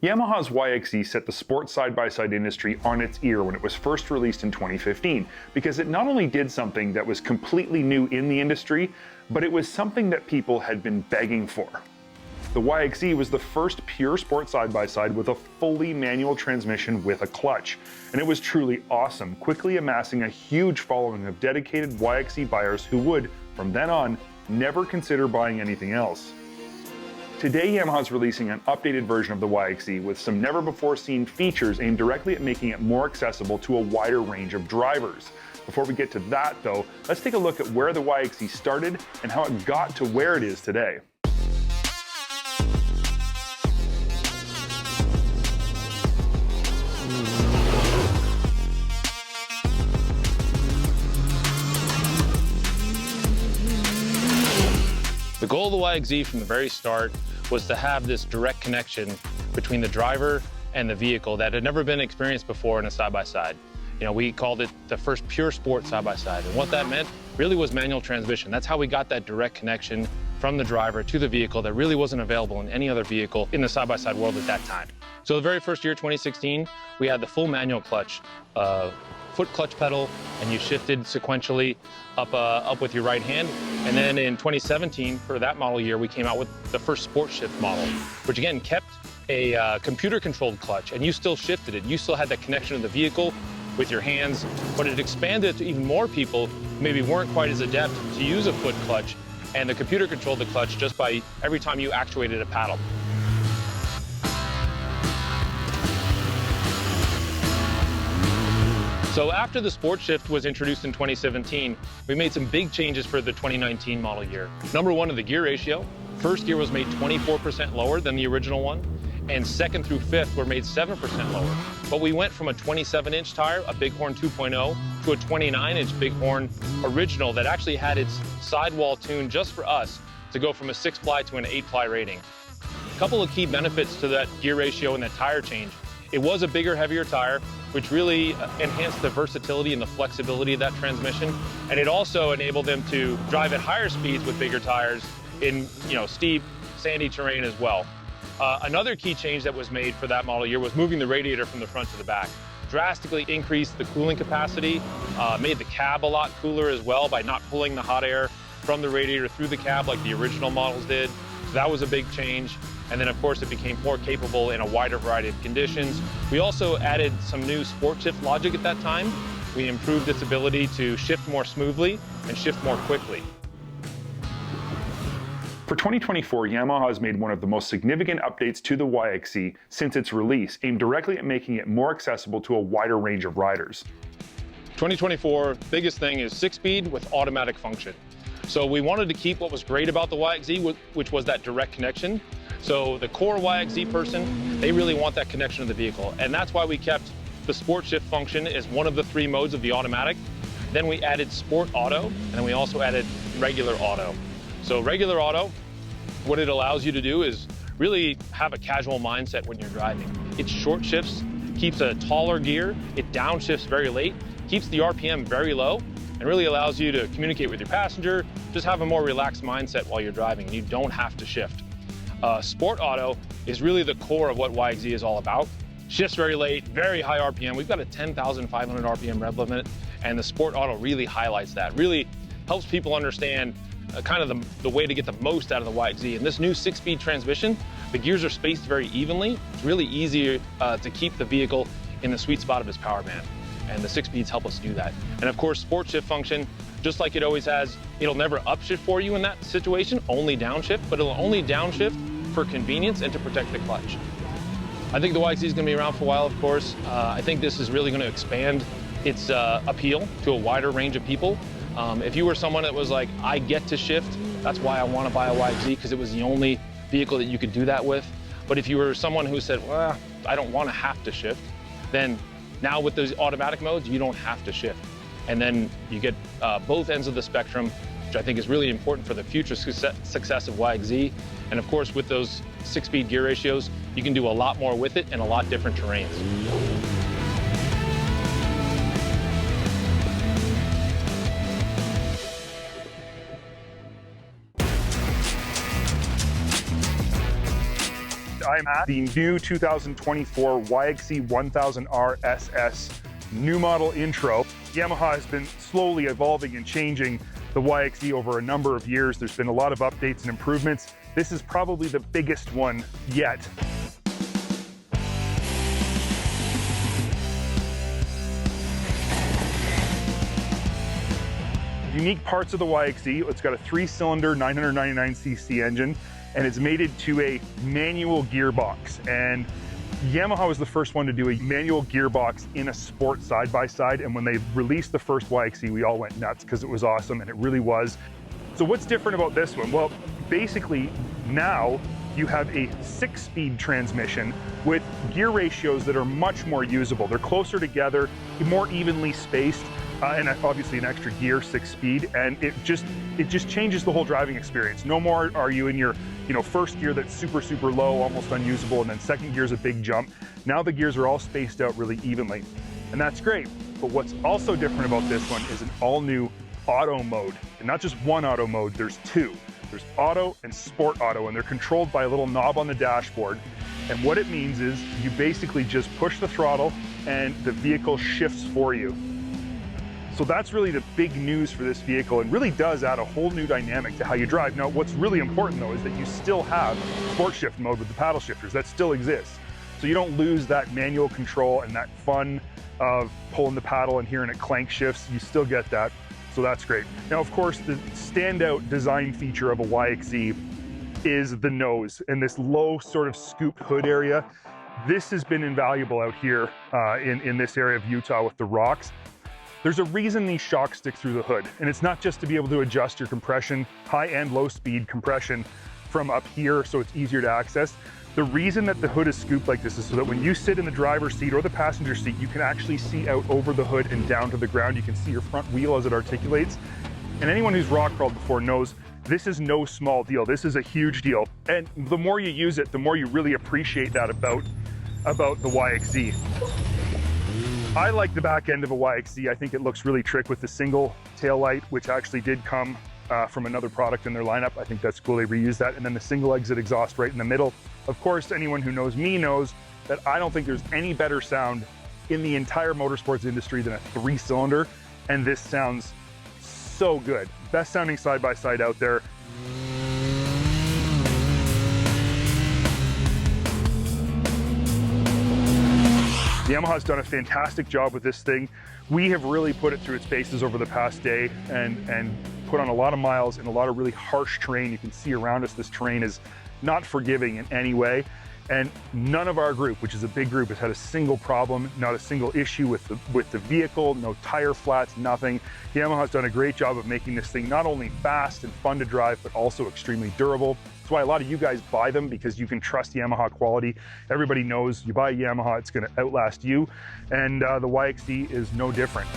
Yamaha's YXZ set the sports side-by-side industry on its ear when it was first released in 2015, because it not only did something that was completely new in the industry, but it was something that people had been begging for. The YXZ was the first pure sport side-by-side with a fully manual transmission with a clutch, and it was truly awesome, quickly amassing a huge following of dedicated YXZ buyers who would, from then on, never consider buying anything else. Today, Yamaha is releasing an updated version of the YXZ with some never-before-seen features aimed directly at making it more accessible to a wider range of drivers. Before we get to that, though, let's take a look at where the YXZ started and how it got to where it is today. The goal of the YXZ from the very start was to have this direct connection between the driver and the vehicle that had never been experienced before in a side-by-side. You know, we called it the first pure sport side-by-side, and what that meant really was manual transmission. That's how we got that direct connection from the driver to the vehicle that really wasn't available in any other vehicle in the side-by-side world at that time. So the very first year, 2016, we had the full manual clutch, foot clutch pedal, and you shifted sequentially up with your right hand. And then in 2017, for that model year, we came out with the first sport shift model, which again kept a computer-controlled clutch, and you still shifted it. You still had that connection to the vehicle with your hands, but it expanded to even more people who maybe weren't quite as adept to use a foot clutch, and the computer controlled the clutch just by every time you actuated a paddle. So after the Sport Shift was introduced in 2017, we made some big changes for the 2019 model year. Number one of the gear ratio. First gear was made 24% lower than the original one, and second through fifth were made 7% lower. But we went from a 27-inch tire, a Bighorn 2.0, to a 29-inch Bighorn original that actually had its sidewall tuned just for us to go from a 6-ply to an 8-ply rating. A couple of key benefits to that gear ratio and that tire change. It was a bigger, heavier tire, which really enhanced the versatility and the flexibility of that transmission. And it also enabled them to drive at higher speeds with bigger tires in steep, sandy terrain as well. Another key change that was made for that model year was moving the radiator from the front to the back. Drastically increased the cooling capacity, made the cab a lot cooler as well by not pulling the hot air from the radiator through the cab like the original models did. So that was a big change. And then, of course, it became more capable in a wider variety of conditions. We also added some new sport shift logic at that time. We improved its ability to shift more smoothly and shift more quickly. For 2024, Yamaha has made one of the most significant updates to the YXZ since its release, aimed directly at making it more accessible to a wider range of riders. 2024, biggest thing is 6-speed with automatic function. So we wanted to keep what was great about the YXZ, which was that direct connection. So the core YXZ person, they really want that connection to the vehicle. And that's why we kept the sport shift function as one of the 3 modes of the automatic. Then we added sport auto, and then we also added regular auto. So regular auto, what it allows you to do is really have a casual mindset when you're driving. It short shifts, keeps a taller gear, it downshifts very late, keeps the RPM very low, and really allows you to communicate with your passenger, just have a more relaxed mindset while you're driving, and you don't have to shift. Sport auto is really the core of what YXZ is all about. Shifts very late, very high RPM. We've got a 10,500 RPM rev limit, and the sport auto really highlights that. Really helps people understand kind of the way to get the most out of the YXZ. And this new 6-speed transmission, the gears are spaced very evenly. It's really easy to keep the vehicle in the sweet spot of its power band. And the 6 speeds help us do that. And of course, sport shift function, just like it always has, it'll never upshift for you in that situation, only downshift, but it'll only downshift for convenience and to protect the clutch. I think the YXZ is going to be around for a while, of course. I think this is really going to expand its appeal to a wider range of people. If you were someone that was like, I get to shift, that's why I want to buy a YXZ, because it was the only vehicle that you could do that with. But if you were someone who said, well, I don't want to have to shift, then now with those automatic modes, you don't have to shift. And then you get both ends of the spectrum, which I think is really important for the future success of YXZ. And of course, with those 6-speed gear ratios, you can do a lot more with it in a lot different terrains. I'm at the new 2024 YXZ1000R SS new model intro. Yamaha has been slowly evolving and changing the YXZ over a number of years. There's been a lot of updates and improvements. This is probably the biggest one yet. Unique parts of the YXZ, it's got a 3-cylinder 999cc engine, and it's mated to a manual gearbox. And Yamaha was the first one to do a manual gearbox in a sport side-by-side, and when they released the first YXZ, we all went nuts because it was awesome, and it really was. So what's different about this one? Well, basically now you have a 6-speed transmission with gear ratios that are much more usable. They're closer together, more evenly spaced, and obviously an extra gear, 6-speed, and it just changes the whole driving experience. No more are you in your first gear that's super low, almost unusable, and then second gear is a big jump. Now the gears are all spaced out really evenly, and that's great. But what's also different about this one is an all-new auto mode, and not just one auto mode, there's two. There's auto and sport auto, and they're controlled by a little knob on the dashboard. And what it means is you basically just push the throttle and the vehicle shifts for you. So that's really the big news for this vehicle, and really does add a whole new dynamic to how you drive. Now, what's really important though is that you still have sport shift mode with the paddle shifters. That still exists. So you don't lose that manual control and that fun of pulling the paddle and hearing it clank shifts. You still get that. So that's great. Now, of course, the standout design feature of a YXZ is the nose and this low sort of scooped hood area. This has been invaluable out here in this area of Utah with the rocks. There's a reason these shocks stick through the hood, and it's not just to be able to adjust your compression, high and low speed compression from up here so it's easier to access. The reason that the hood is scooped like this is so that when you sit in the driver's seat or the passenger seat, you can actually see out over the hood and down to the ground. You can see your front wheel as it articulates. And anyone who's rock crawled before knows this is no small deal. This is a huge deal. And the more you use it, the more you really appreciate that about the YXZ. I like the back end of a YXZ. I think it looks really trick with the single tail light, which actually did come from another product in their lineup. I think that's cool, they reused that. And then the single exit exhaust right in the middle. Of course, anyone who knows me knows that I don't think there's any better sound in the entire motorsports industry than a 3-cylinder. And this sounds so good. Best sounding side-by-side out there. Yamaha's done a fantastic job with this thing. We have really put it through its paces over the past day and put on a lot of miles in a lot of really harsh terrain. You can see around us, this terrain is not forgiving in any way. And none of our group, which is a big group, has had a single problem, not a single issue with the vehicle, no tire flats, nothing. Yamaha's done a great job of making this thing not only fast and fun to drive, but also extremely durable. That's why a lot of you guys buy them, because you can trust Yamaha quality. Everybody knows you buy Yamaha, it's gonna outlast you. And the YXZ is no different.